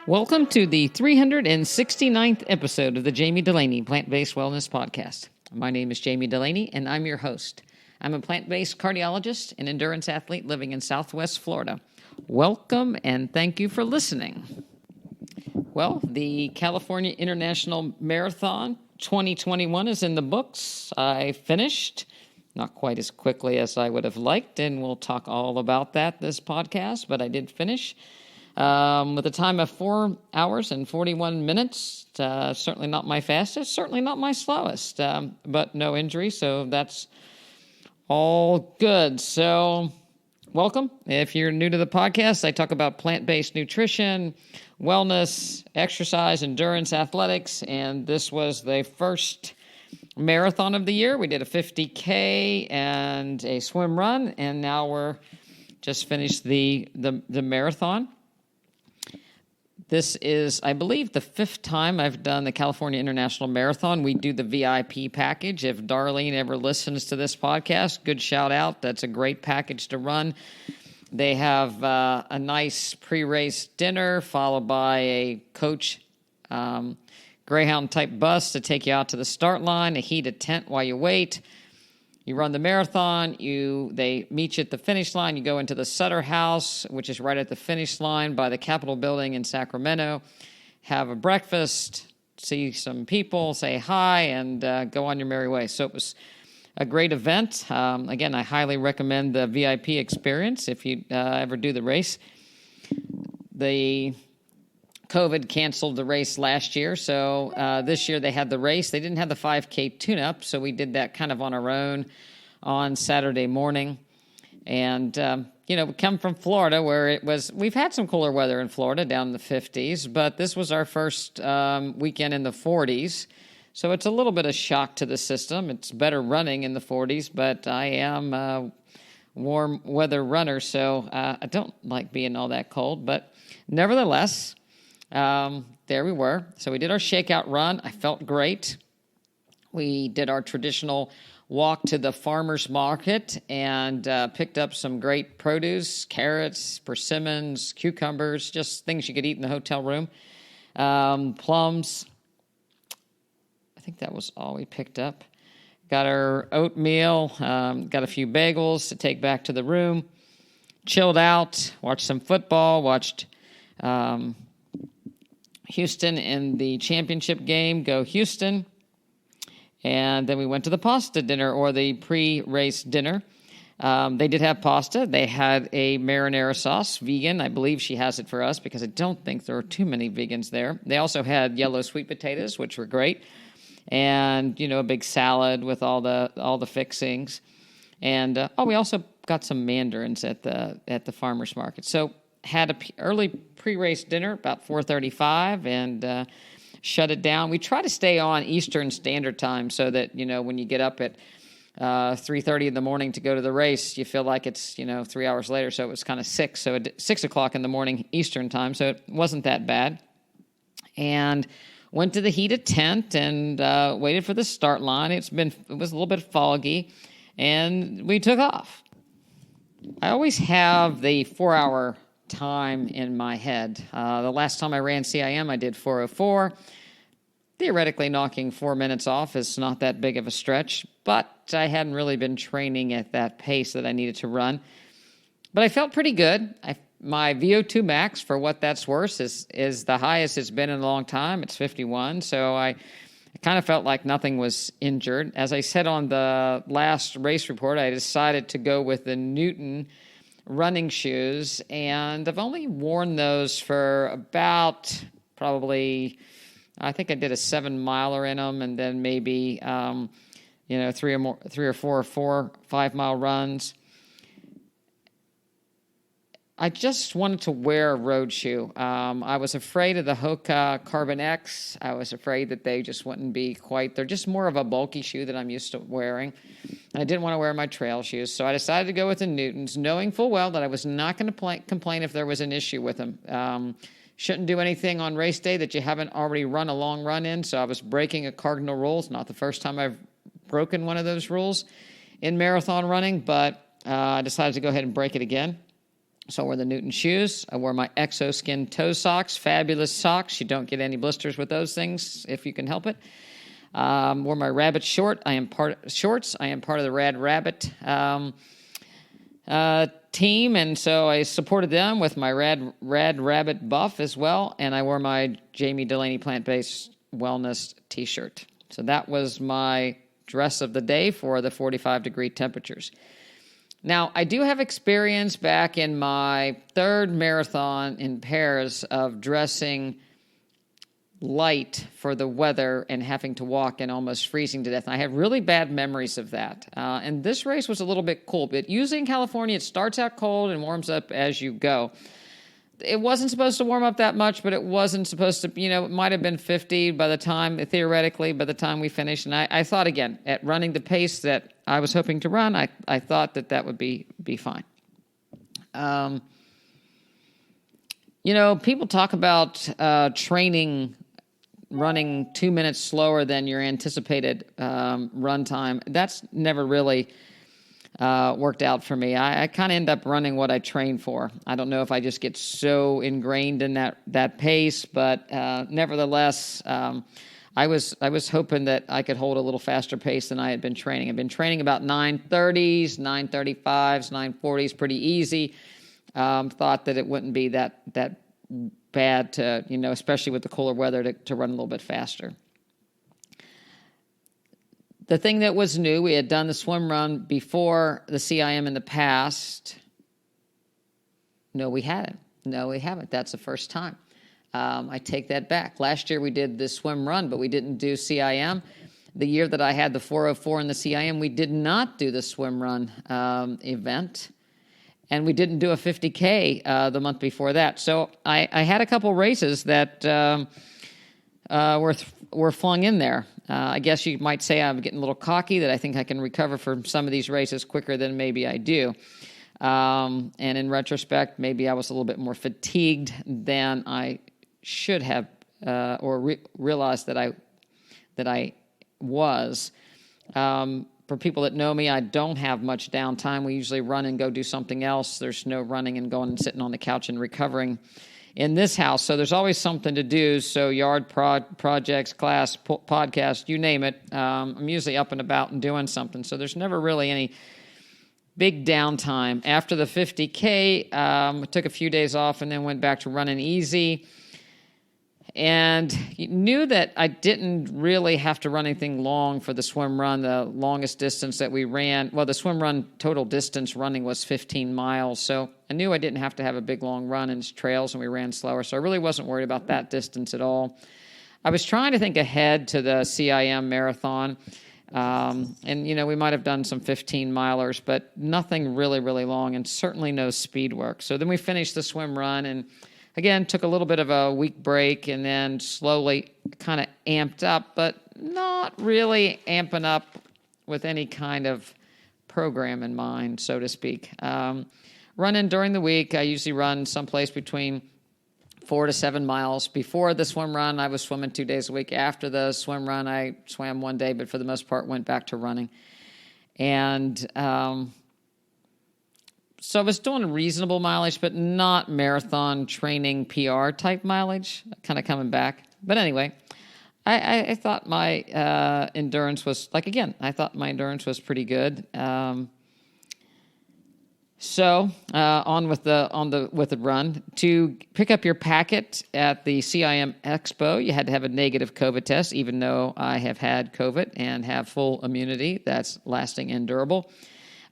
Welcome to the 369th episode of the Jami Dulaney Plant-Based Wellness Podcast. My name is Jami Dulaney, and I'm your host. I'm a plant-based cardiologist and endurance athlete living in Southwest Florida. Welcome, and thank you for listening. Well, the California International Marathon 2021 is in the books. I finished, not quite as quickly as I would have liked, and we'll talk all about that this podcast, but I did finish. With a time of 4 hours and 41 minutes, certainly not my fastest, certainly not my slowest, but no injury, so that's all good. So welcome. If you're new to the podcast, I talk about plant-based nutrition, wellness, exercise, endurance, athletics, and this was the first marathon of the year. We did a 50K and a swim run, and now we're just finished the marathon. This is, I believe, the fifth time I've done the California International Marathon. We do the VIP package. If Darlene ever listens to this podcast, good shout out. That's a great package to run. They have a nice pre-race dinner followed by a coach Greyhound-type bus to take you out to the start line, a heated tent while you wait. You run the marathon, they meet you at the finish line, you go into the Sutter House, which is right at the finish line by the Capitol building in Sacramento, have a breakfast, see some people, say hi, and go on your merry way. So it was a great event. Again, I highly recommend the VIP experience if you ever do the race. The COVID canceled the race last year, so this year they had the race. They didn't have the 5K tune-up, so we did that kind of on our own on Saturday morning. And, we come from Florida where we've had some cooler weather in Florida down in the 50s, but this was our first weekend in the 40s. So it's a little bit of shock to the system. It's better running in the 40s, but I am a warm weather runner, so I don't like being all that cold. But nevertheless, there we were. So we did our shakeout run. I felt great. We did our traditional walk to the farmer's market and picked up some great produce, carrots, persimmons, cucumbers, just things you could eat in the hotel room. Plums. I think that was all we picked up. Got our oatmeal, got a few bagels to take back to the room. Chilled out, watched some football, watched Houston in the championship game, go Houston. And then we went to the pasta dinner or the pre-race dinner. They did have pasta. They had a marinara sauce, vegan. I believe she has it for us because I don't think there are too many vegans there. They also had yellow sweet potatoes, which were great. And, a big salad with all the fixings. And, we also got some mandarins at the farmer's market. So had an early pre-race dinner about 4:35 and shut it down. We try to stay on Eastern Standard Time so that, when you get up at 3:30 in the morning to go to the race, you feel like it's, 3 hours later. So it was kind of 6 o'clock in the morning Eastern Time. So it wasn't that bad. And went to the heated tent and waited for the start line. It was a little bit foggy, and we took off. I always have the 4-hour time in my head. The last time I ran CIM, I did 4:04. Theoretically, knocking 4 minutes off is not that big of a stretch, but I hadn't really been training at that pace that I needed to run. But I felt pretty good. My VO2 max, for what that's worth, is the highest it's been in a long time. It's 51, so I kind of felt like nothing was injured. As I said on the last race report, I decided to go with the Newton running shoes, and I've only worn those for about probably, I think I did a 7-miler in them, and then maybe 3 or 4 5-mile runs. I just wanted to wear a road shoe. I was afraid of the Hoka Carbon X. I was afraid that they just wouldn't be they're just more of a bulky shoe that I'm used to wearing. And I didn't want to wear my trail shoes, so I decided to go with the Newtons, knowing full well that I was not going to complain if there was an issue with them. Shouldn't do anything on race day that you haven't already run a long run in, so I was breaking a cardinal rule. It's not the first time I've broken one of those rules in marathon running, but I decided to go ahead and break it again. So I wore the Newton shoes. I wore my Exoskin toe socks, fabulous socks. You don't get any blisters with those things if you can help it. Wore my rabbit shorts. I am part of the Rad Rabbit team, and so I supported them with my Rad Rabbit buff as well, and I wore my Jami Dulaney plant-based wellness t-shirt. So that was my dress of the day for the 45-degree temperatures. Now, I do have experience back in my third marathon in Paris of dressing light for the weather and having to walk and almost freezing to death. And I have really bad memories of that. And this race was a little bit cool, but usually in California, it starts out cold and warms up as you go. It wasn't supposed to warm up that much, but it wasn't supposed to, it might have been 50 theoretically, by the time we finished. And I thought, again, at running the pace that I was hoping to run, I thought that would be fine. People talk about training, running 2 minutes slower than your anticipated run time. That's never really worked out for me. I kind of end up running what I train for. I don't know if I just get so ingrained in that pace, but nevertheless, I was hoping that I could hold a little faster pace than I had been training. I've been training about 9:30s, 9:35s, 9:40s, pretty easy. Thought that it wouldn't be that bad to, especially with the cooler weather, to run a little bit faster. The thing that was new, we had done the swim run before the CIM in the past. No, we hadn't. That's the first time. I take that back. Last year we did the swim run, but we didn't do CIM. The year that I had the 404 in the CIM, we did not do the swim run event. And we didn't do a 50K the month before that. So I had a couple races that were flung in there. I guess you might say I'm getting a little cocky, that I think I can recover from some of these races quicker than maybe I do. And in retrospect, maybe I was a little bit more fatigued than I should have, or realized that I was. For people that know me, I don't have much downtime. We usually run and go do something else. There's no running and going and sitting on the couch and recovering in this house. So there's always something to do. So yard projects, class, podcast, you name it. I'm usually up and about and doing something. So there's never really any big downtime. After the 50K, I took a few days off and then went back to running easy. And knew that I didn't really have to run anything long for the swim run. The longest distance that we ran, the swim run total distance running was 15 miles. So I knew I didn't have to have a big long run in trails, and we ran slower. So I really wasn't worried about that distance at all. I was trying to think ahead to the CIM marathon. And, we might have done some 15-milers, but nothing really, really long, and certainly no speed work. So then we finished the swim run and, again, took a little bit of a week break and then slowly kind of amped up, but not really amping up with any kind of program in mind, so to speak. Running during the week, I usually run someplace between 4 to 7 miles. Before the swim run, I was swimming 2 days a week. After the swim run, I swam 1 day, but for the most part went back to running. And so I was doing reasonable mileage, but not marathon training PR type mileage, kind of coming back. But anyway, I thought my endurance was, I thought my endurance was pretty good. So on with the run. To pick up your packet at the CIM Expo, you had to have a negative COVID test, even though I have had COVID and have full immunity that's lasting and durable.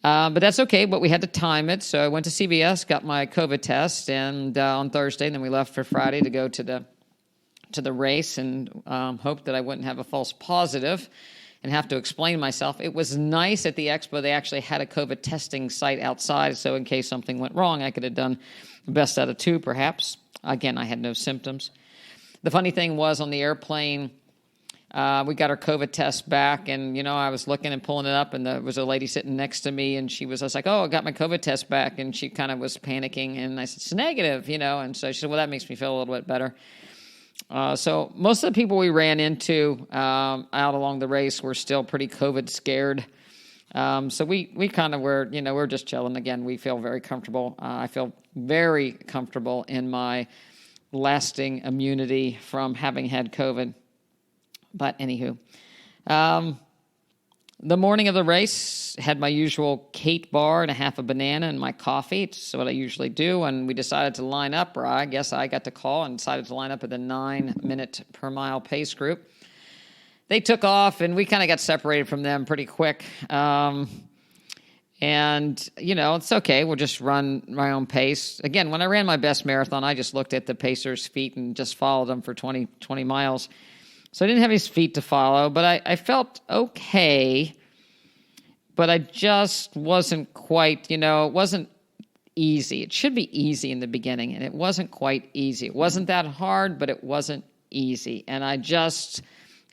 But that's okay, but we had to time it. So I went to CVS, got my COVID test, and on Thursday, and then we left for Friday to go to the race, and hoped that I wouldn't have a false positive and have to explain myself. It was nice at the expo. They actually had a COVID testing site outside, so in case something went wrong, I could have done the best out of two, perhaps. Again, I had no symptoms. The funny thing was, on the airplane, we got our COVID test back, and, I was looking and pulling it up, and there was a lady sitting next to me, and I was like, oh, I got my COVID test back, and she kind of was panicking, and I said, it's negative, and so she said, well, that makes me feel a little bit better. So most of the people we ran into out along the race were still pretty COVID scared. So we kind of were, we're just chilling. Again, we feel very comfortable. I feel very comfortable in my lasting immunity from having had COVID. But anywho, the morning of the race, had my usual Kate bar and a half a banana and my coffee. It's what I usually do. And we decided to line up, or I guess I got to call and decided to line up at the 9-minute per mile pace group. They took off, and we kind of got separated from them pretty quick. And, it's okay. We'll just run my own pace. Again, when I ran my best marathon, I just looked at the pacer's feet and just followed them for 20 miles. So I didn't have his feet to follow, but I felt okay. But I just wasn't quite, it wasn't easy. It should be easy in the beginning, and it wasn't quite easy. It wasn't that hard, but it wasn't easy. And I just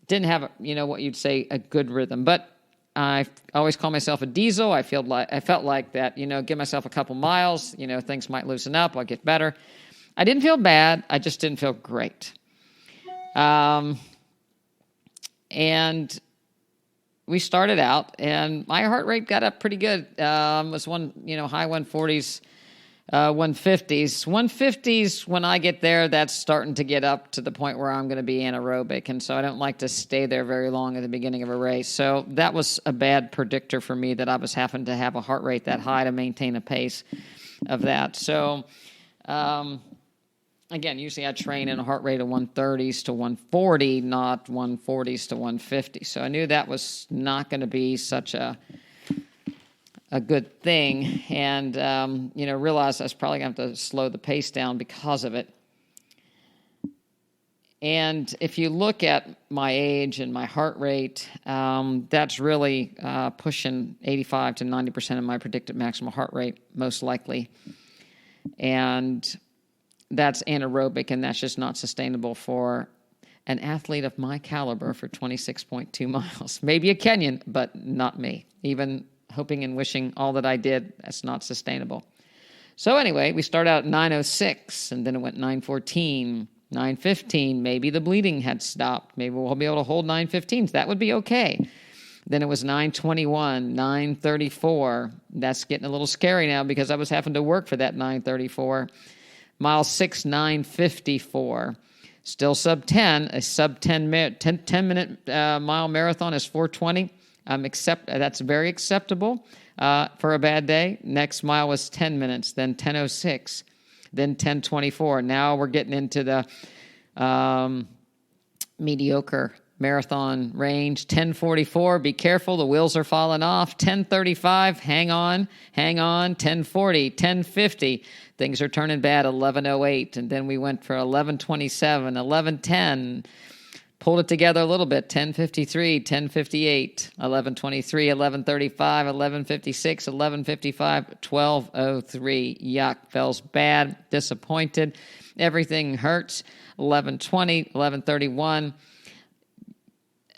didn't have, what you'd say, a good rhythm. But I always call myself a diesel. I felt like that, give myself a couple miles, things might loosen up, I'll get better. I didn't feel bad. I just didn't feel great. And we started out, and my heart rate got up pretty good. It was high 140s, 150s. 150s, when I get there, that's starting to get up to the point where I'm going to be anaerobic, and so I don't like to stay there very long at the beginning of a race. So that was a bad predictor for me, that I was having to have a heart rate that high to maintain a pace of that. So, again, usually I train in a heart rate of 130s to 140, not 140s to 150. So I knew that was not going to be such a good thing, and, realized I was probably going to have to slow the pace down because of it. And if you look at my age and my heart rate, that's really pushing 85 to 90% of my predicted maximum heart rate, most likely. And that's anaerobic, and that's just not sustainable for an athlete of my caliber for 26.2 miles. Maybe a Kenyan, but not me. Even hoping and wishing all that I did, that's not sustainable. So anyway, we started out at 9:06, and then it went 9:14, 9:15. Maybe the bleeding had stopped. Maybe we'll be able to hold 9:15s. That would be okay. Then it was 9:21, 9:34. That's getting a little scary now, because I was having to work for that 9:34. Mile 6, 9:54. Still sub 10. A sub 10-minute mile marathon is 4:20. That's very acceptable for a bad day. Next mile was 10 minutes, then 10:06, then 10:24. Now we're getting into the mediocre marathon range. 10:44, be careful, the wheels are falling off. 10:35, hang on. 10:40, 10:50, things are turning bad. 11:08, and then we went for 11:27, 11:10. Pulled it together a little bit. 10:53, 10:58, 11:23, 11:35, 11:56, 11:55, 12:03. Yuck. Feels bad. Disappointed. Everything hurts. 11:20, 11:31.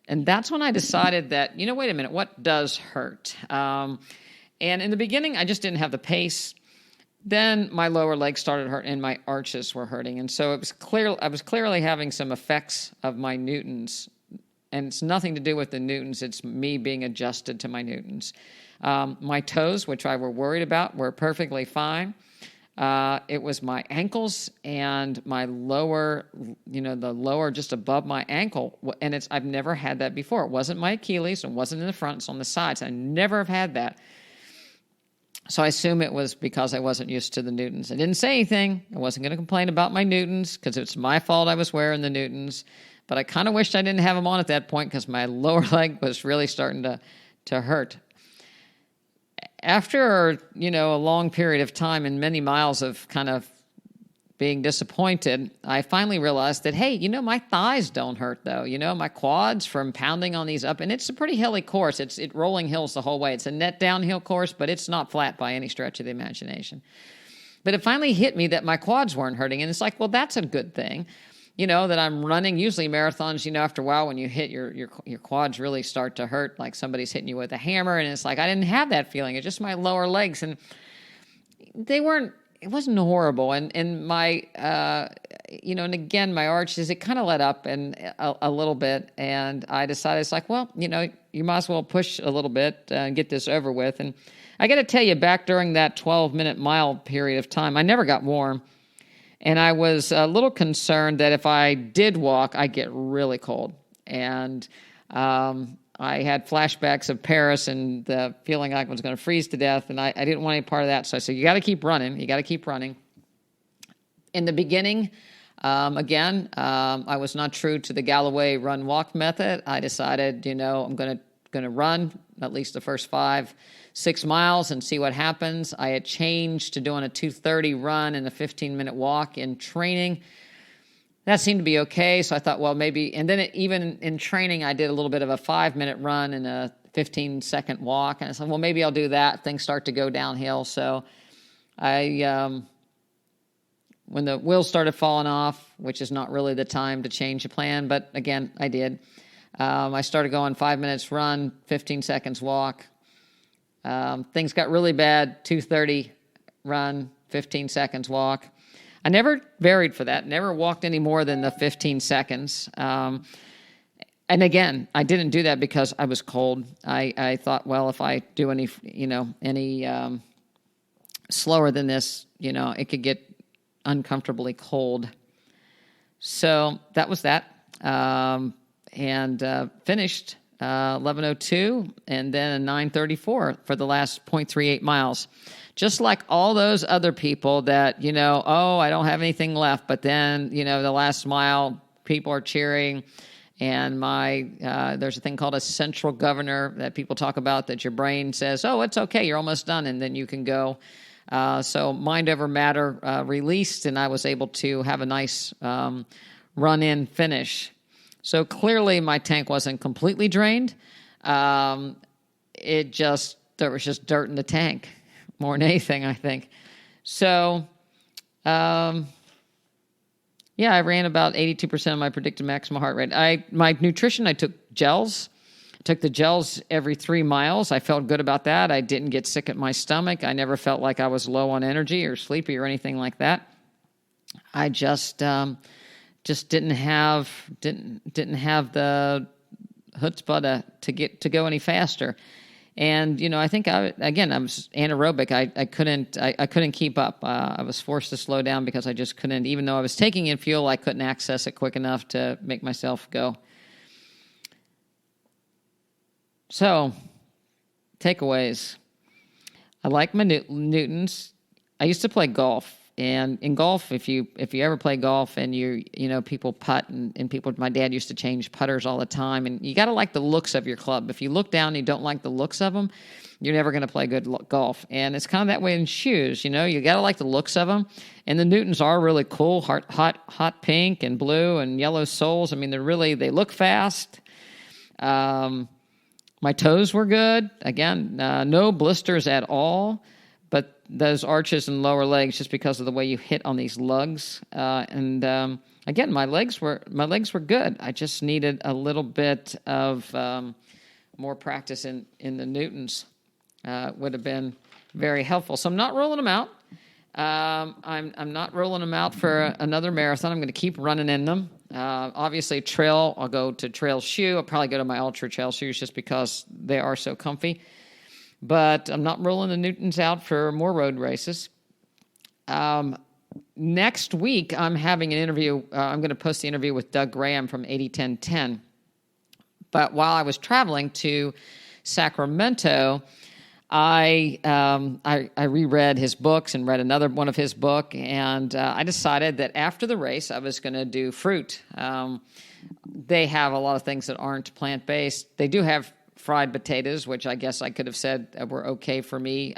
And that's when I decided that, wait a minute, what does hurt? And in the beginning, I just didn't have the pace. Then my lower legs started hurting, and my arches were hurting. And so it was clear I was clearly having some effects of my Newtons. And it's nothing to do with the Newtons. It's me being adjusted to my Newtons. My toes, which I were worried about, were perfectly fine. It was my ankles and my lower, the lower just above my ankle. And I've never had that before. It wasn't my Achilles. It wasn't in the front. It's on the sides. I never have had that. So I assume it was because I wasn't used to the Newtons. I didn't say anything. I wasn't going to complain about my Newtons, because it's my fault I was wearing the Newtons. But I kind of wished I didn't have them on at that point, because my lower leg was really starting to hurt. After, a long period of time and many miles of kind of being disappointed, I finally realized that, hey, my thighs don't hurt, though. My quads from pounding on these up, and it's a pretty hilly course. It's rolling hills the whole way. It's a net downhill course, but it's not flat by any stretch of the imagination. But it finally hit me that my quads weren't hurting, and it's like, well, that's a good thing. That I'm running. Usually marathons, after a while when you hit your quads really start to hurt, like somebody's hitting you with a hammer, and it's like I didn't have that feeling. It's just my lower legs, and they weren't it wasn't horrible. And my, and again, my arches, it kind of let up and a little bit. And I decided, it's like, well, you might as well push a little bit and get this over with. And I got to tell you, back during that 12-minute mile period of time, I never got warm. And I was a little concerned that if I did walk, I'd get really cold. And I had flashbacks of Paris and the feeling like I was going to freeze to death, and I didn't want any part of that. So I said, you got to keep running. You got to keep running. In the beginning, I was not true to the Galloway run-walk method. I decided, I'm going to run at least the first 5-6 miles and see what happens. I had changed to doing a 2:30 run and a 15-minute walk in training. That seemed to be okay, so I thought, well, maybe, and then even in training, I did a little bit of a 5-minute run and a 15-second walk, and I said, well, maybe I'll do that. Things start to go downhill, so when the wheels started falling off, which is not really the time to change a plan, but again, I did. I started going 5 minutes run, 15 seconds walk. Things got really bad, 2:30 run, 15 seconds walk. I never varied for that, never walked any more than the 15 seconds. And again, I didn't do that because I was cold. I thought, well, if I do any slower than this, it could get uncomfortably cold. So that was that. And finished 11:02 and then a 9:34 for the last 0.38 miles. Just like all those other people that, I don't have anything left, but then, the last mile, people are cheering, and there's a thing called a central governor that people talk about that your brain says, oh, it's okay, you're almost done, and then you can go. So mind over matter released, and I was able to have a nice run-in finish. So clearly my tank wasn't completely drained. There was just dirt in the tank. More than anything, I think. So, I ran about 82% of my predicted maximum heart rate. My nutrition, I took gels. I took the gels every 3 miles. I felt good about that. I didn't get sick at my stomach. I never felt like I was low on energy or sleepy or anything like that. I just didn't have the chutzpah to go any faster. And, I think I was anaerobic. I couldn't keep up. I was forced to slow down because I just couldn't, even though I was taking in fuel, I couldn't access it quick enough to make myself go. So, takeaways. I like my Newtons. I used to play golf. And in golf, if you ever play golf and people putt and people, my dad used to change putters all the time, and you got to like the looks of your club. If you look down and you don't like the looks of them, you're never going to play good golf. And it's kind of that way in shoes. You got to like the looks of them. And the Newtons are really cool, hot pink and blue and yellow soles. I mean, they look fast. My toes were good. Again, no blisters at all. But those arches and lower legs, just because of the way you hit on these lugs, again, my legs were good. I just needed a little bit of more practice in the Newtons. Would have been very helpful. So I'm not ruling them out. I'm not ruling them out for another marathon. I'm going to keep running in them. Obviously, trail. I'll go to trail shoe. I'll probably go to my ultra trail shoes just because they are so comfy. But I'm not rolling the Newtons out for more road races. Next week, I'm having an interview. I'm going to post the interview with Doug Graham from 80-10-10. But while I was traveling to Sacramento, I reread his books and read another one of his book, and I decided that after the race, I was going to do fruit. They have a lot of things that aren't plant-based. They do have fried potatoes, which I guess I could have said were okay for me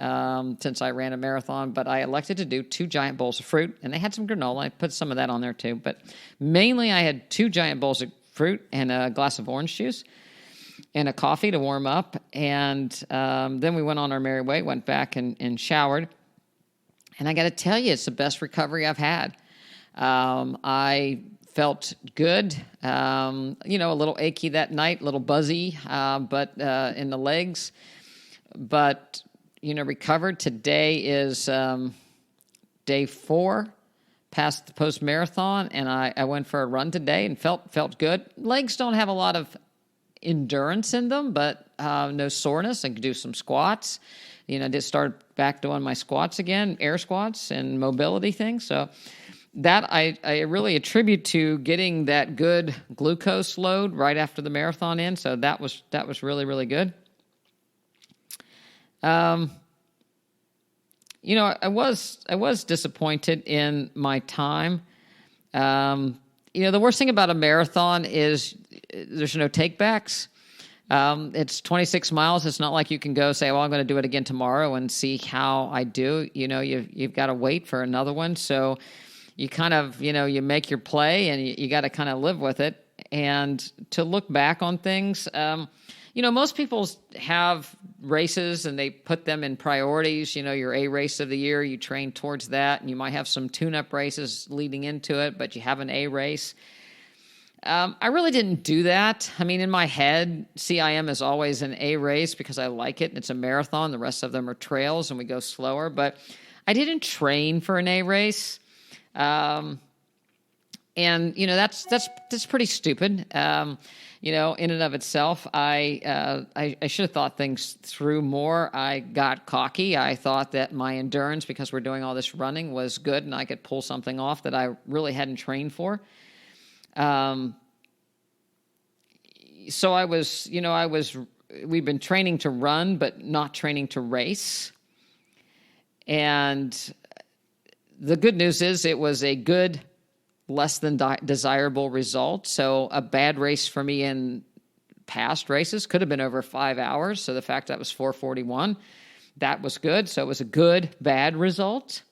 since I ran a marathon, but I elected to do 2 giant bowls of fruit, and they had some granola. I put some of that on there too, but mainly I had 2 giant bowls of fruit and a glass of orange juice and a coffee to warm up, and then we went on our merry way, went back and showered, and I got to tell you, it's the best recovery I've had. I felt good, a little achy that night, a little buzzy, but in the legs. But, recovered. Today is day 4 past the post-marathon, and I went for a run today and felt good. Legs don't have a lot of endurance in them, but no soreness. I could do some squats. Just started back doing my squats again, air squats and mobility things. So that I really attribute to getting that good glucose load right after the marathon in. So that was really, really good. I was disappointed in my time. The worst thing about a marathon is there's no takebacks. It's 26 miles. It's not like you can go say, well, I'm going to do it again tomorrow and see how I do. You've got to wait for another one. So you kind of, you make your play and you got to kind of live with it. And to look back on things, most people have races and they put them in priorities. Your A race of the year, you train towards that, and you might have some tune-up races leading into it, but you have an A race. I really didn't do that. I mean, in my head, CIM is always an A race because I like it. It's a marathon. The rest of them are trails, and we go slower. But I didn't train for an A race. And that's pretty stupid. In and of itself, I should have thought things through more. I got cocky. I thought that my endurance, because we're doing all this running, was good, and I could pull something off that I really hadn't trained for. So we've been training to run, but not training to race. And the good news is it was a good, less than desirable result. So a bad race for me in past races could have been over 5 hours. So the fact that was 4:41, that was good. So it was a good, bad result.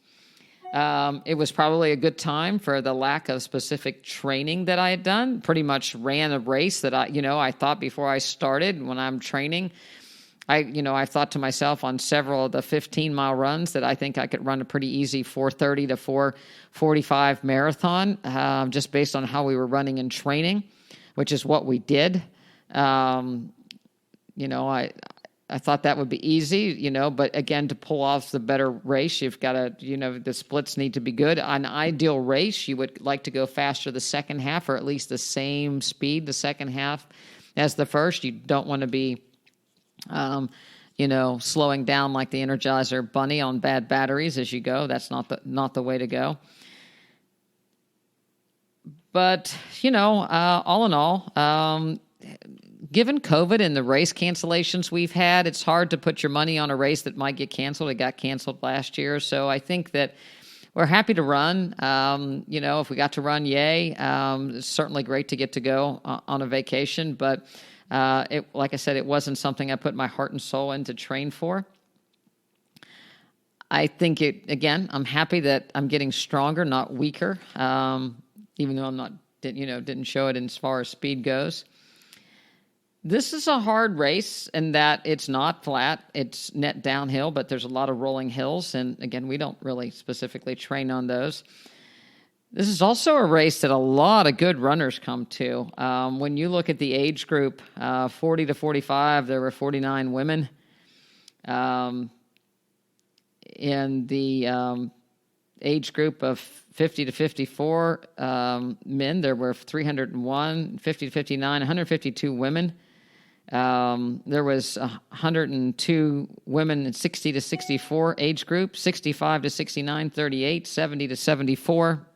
It was probably a good time for the lack of specific training that I had done. Pretty much ran a race that I thought before I started when I'm training. I thought to myself on several of the 15-mile runs that I think I could run a pretty easy 4:30 to 4:45 marathon, just based on how we were running in training, which is what we did. I thought that would be easy, but again, to pull off the better race, you've got to, the splits need to be good. On an ideal race, you would like to go faster the second half, or at least the same speed the second half as the first. You don't want to be slowing down like the Energizer Bunny on bad batteries as you go. That's not the way to go. But, all in all, given COVID and the race cancellations we've had, it's hard to put your money on a race that might get canceled. It got canceled last year. So I think that we're happy to run. If we got to run, yay. It's certainly great to get to go on a vacation, but like I said, it wasn't something I put my heart and soul in to train for. I think I'm happy that I'm getting stronger, not weaker, even though didn't show it as far as speed goes. This is a hard race in that it's not flat. It's net downhill, but there's a lot of rolling hills. And again, we don't really specifically train on those. This is also a race that a lot of good runners come to. When you look at the age group, 40 to 45, there were 49 women. In the age group of 50 to 54 men, there were 301, 50 to 59, 152 women. There was 102 women in 60 to 64 age group, 65 to 69, 38, 70 to 74.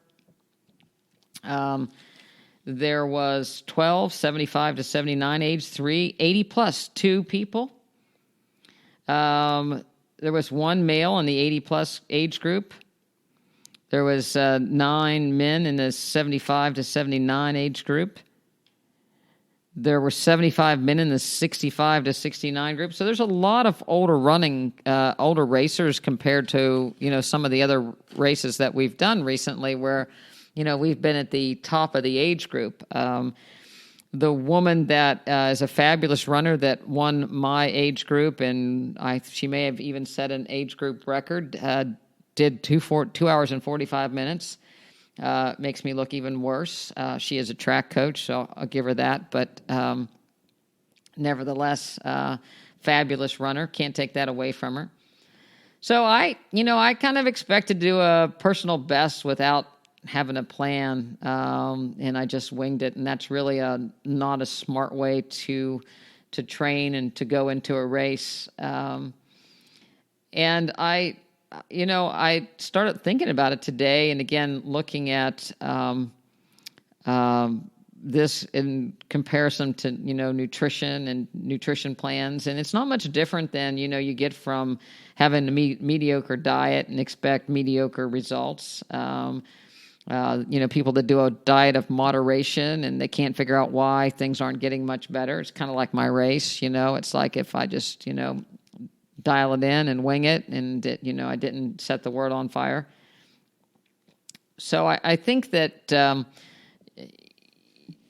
There was 12, 75 to 79, age 3, 80 plus 2 people. There was 1 male in the 80 plus age group. There was 9 men in the 75 to 79 age group. There were 75 men in the 65 to 69 group. So there's a lot of older racers compared to, some of the other races that we've done recently where, we've been at the top of the age group. The woman that is a fabulous runner that won my age group, and she may have even set an age group record, did 2 hours and 45 minutes. Makes me look even worse. She is a track coach, so I'll give her that. But nevertheless, fabulous runner. Can't take that away from her. So I kind of expect to do a personal best without having a plan, and I just winged it, and that's really not a smart way to train and to go into a race. And I started thinking about it today, and again looking at this in comparison to nutrition and nutrition plans, and it's not much different than you get from having a mediocre diet and expect mediocre results. People that do a diet of moderation and they can't figure out why things aren't getting much better. It's kind of like my race. It's like if I just dial it in and wing it, and I didn't set the world on fire. So I think that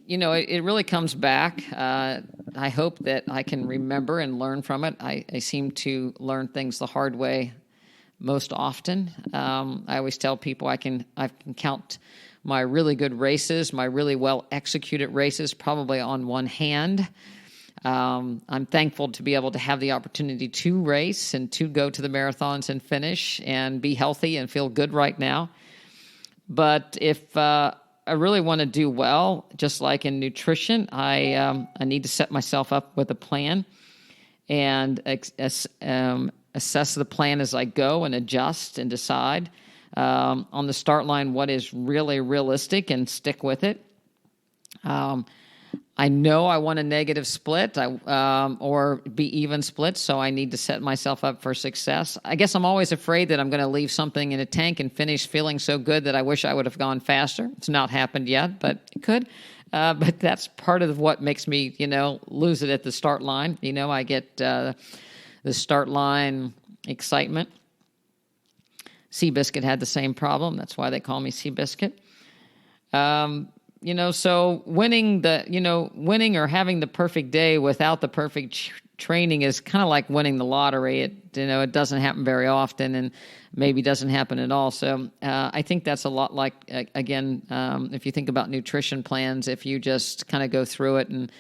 it really comes back. I hope that I can remember and learn from it. I seem to learn things the hard way most often. I always tell people I can count my really good races, my really well executed races, probably on one hand. I'm thankful to be able to have the opportunity to race and to go to the marathons and finish and be healthy and feel good right now. But if I really want to do well, just like in nutrition, I need to set myself up with a plan and assess the plan as I go and adjust and decide on the start line what is really realistic and stick with it. I know I want a negative split or be even split, so I need to set myself up for success. I guess I'm always afraid that I'm going to leave something in a tank and finish feeling so good that I wish I would have gone faster. It's not happened yet, but it could. But that's part of what makes me, lose it at the start line. I get the start line excitement. Seabiscuit had the same problem. That's why they call me Seabiscuit. So winning or having the perfect day without the perfect training is kind of like winning the lottery. It doesn't happen very often, and maybe doesn't happen at all. So I think that's a lot like, again, if you think about nutrition plans, if you just kind of go through it and,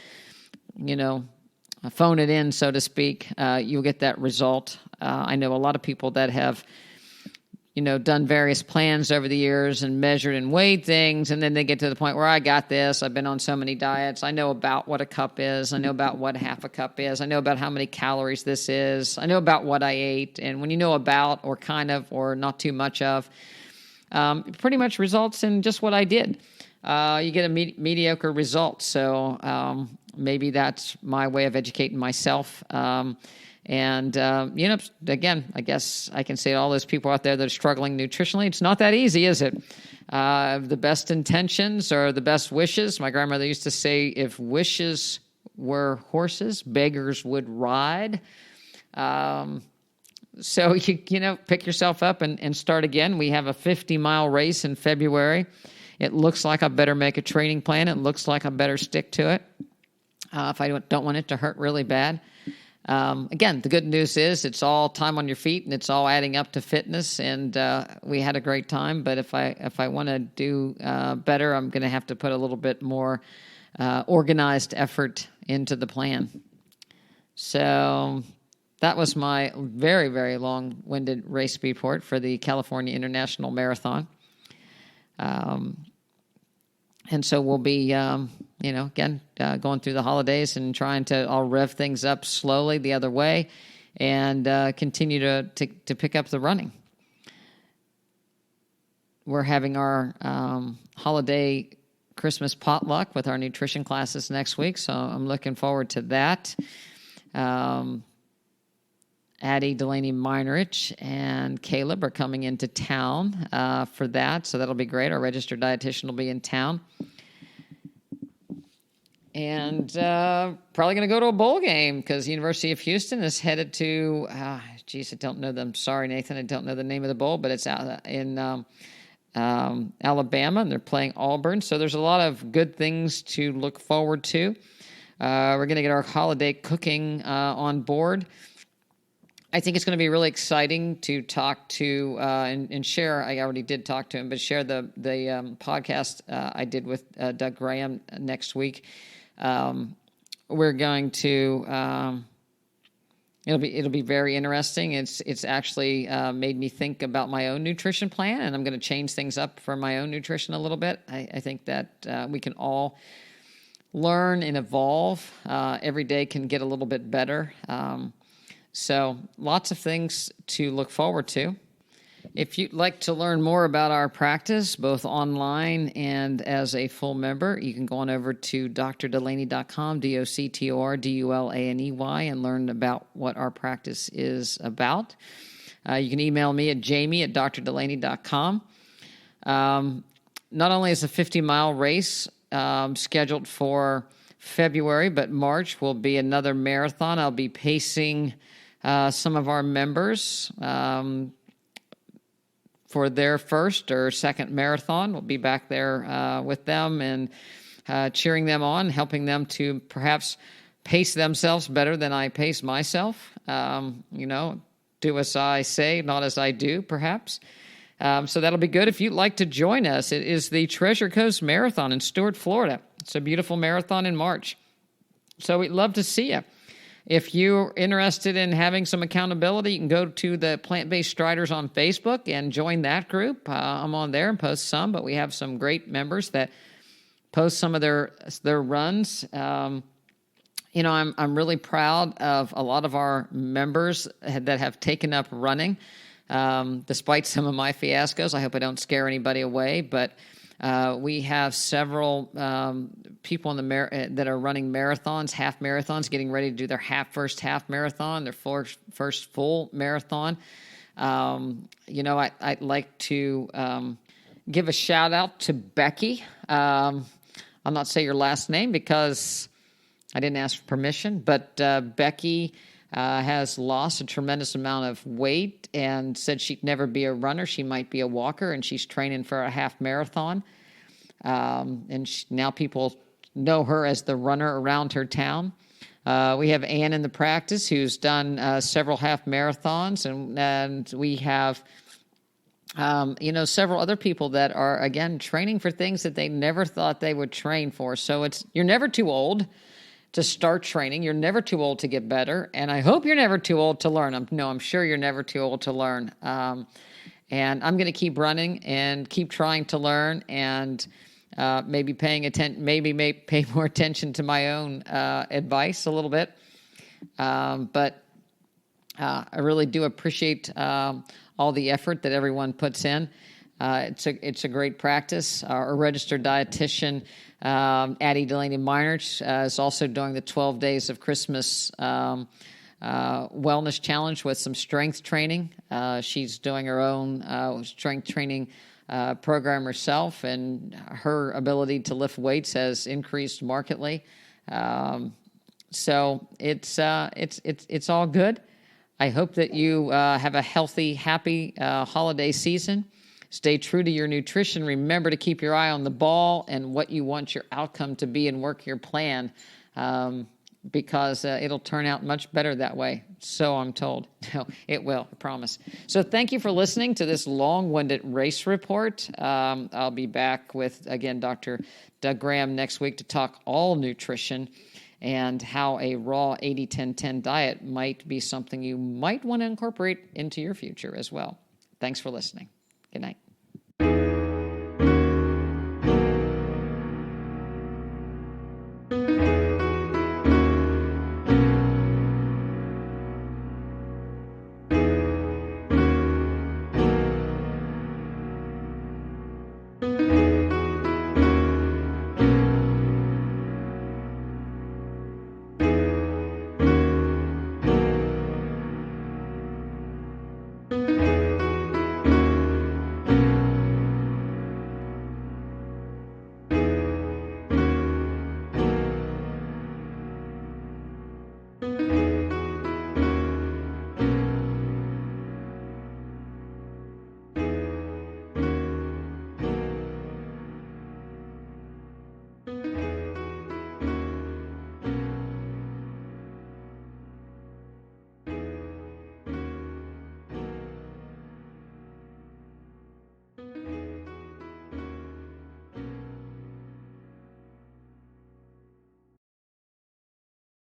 phone it in, so to speak, you'll get that result. I know a lot of people that have done various plans over the years and measured and weighed things, and then they get to the point where I got this. I've been on so many diets. I know about what a cup is. I know about what half a cup is. I know about how many calories this is. I know about what I ate. And when you know about or kind of or not too much of, it pretty much results in just what I did. You get a mediocre result. So maybe that's my way of educating myself. And, again, I guess I can say to all those people out there that are struggling nutritionally, it's not that easy, is it? The best intentions or the best wishes. My grandmother used to say, if wishes were horses, beggars would ride. So, pick yourself up and start again. We have a 50-mile race in February. It looks like I better make a training plan. It looks like I better stick to it if I don't want it to hurt really bad. Again, the good news is it's all time on your feet and it's all adding up to fitness, and we had a great time. But if I want to do better, I'm going to have to put a little bit more organized effort into the plan. So that was my very, very long-winded race report for the California International Marathon. And so we'll be, again, going through the holidays and trying to all rev things up slowly the other way and continue to pick up the running. We're having our holiday Christmas potluck with our nutrition classes next week, so I'm looking forward to that. Addie, Dulaney, Meinerich, and Caleb are coming into town for that, so that'll be great. Our registered dietitian will be in town. And probably going to go to a bowl game because the University of Houston is headed to, I don't know them. Sorry, Nathan, I don't know the name of the bowl, but it's out in Alabama, and they're playing Auburn. So there's a lot of good things to look forward to. We're going to get our holiday cooking on board. I think it's going to be really exciting to talk to and share. I already did talk to him, but share the podcast I did with Doug Graham next week. We're going to, it'll be very interesting. It's actually made me think about my own nutrition plan, and I'm going to change things up for my own nutrition a little bit. I think that we can all learn and evolve. Every day can get a little bit better. So lots of things to look forward to. If you'd like to learn more about our practice, both online and as a full member, you can go on over to drdulaney.com, DoctorDulaney, and learn about what our practice is about. You can email me at Jami@drdulaney.com. Not only is a 50-mile race scheduled for February, but March will be another marathon. I'll be pacing some of our members for their first or second marathon. We'll be back there with them and cheering them on, helping them to perhaps pace themselves better than I pace myself. Do as I say, not as I do, perhaps. So that'll be good. If you'd like to join us, it is the Treasure Coast Marathon in Stuart, Florida. It's a beautiful marathon in March. So we'd love to see you. If you're interested in having some accountability, you can go to the Plant-Based Striders on Facebook and join that group. I'm on there and post some, but we have some great members that post some of their runs. I'm really proud of a lot of our members that have taken up running, despite some of my fiascos. I hope I don't scare anybody away, but we have several people that are running marathons, half marathons, getting ready to do their first half marathon, their first full marathon. I'd like to give a shout out to Becky. I'll not say your last name because I didn't ask for permission, but Becky has lost a tremendous amount of weight and said she'd never be a runner. She might be a walker, and she's training for a half marathon. Now people know her as the runner around her town. We have Ann in the practice who's done several half marathons, and we have several other people that are, again, training for things that they never thought they would train for. So you're never too old to start training. You're never too old to get better. And I hope you're never too old to learn. I'm sure you're never too old to learn. And I'm going to keep running and keep trying to learn and maybe paying attention, pay more attention to my own advice a little bit. But I really do appreciate all the effort that everyone puts in. It's a great practice. Our registered dietitian, Addie Dulaney Meinert, is also doing the 12 Days of Christmas wellness challenge with some strength training. She's doing her own strength training program herself, and her ability to lift weights has increased markedly. So it's all good. I hope that you have a healthy, happy holiday season. Stay true to your nutrition. Remember to keep your eye on the ball and what you want your outcome to be, and work your plan because it'll turn out much better that way. So I'm told. No, it will, I promise. So thank you for listening to this long-winded race report. I'll be back with, again, Dr. Doug Graham next week to talk all nutrition and how a raw 80-10-10 diet might be something you might want to incorporate into your future as well. Thanks for listening. Good night.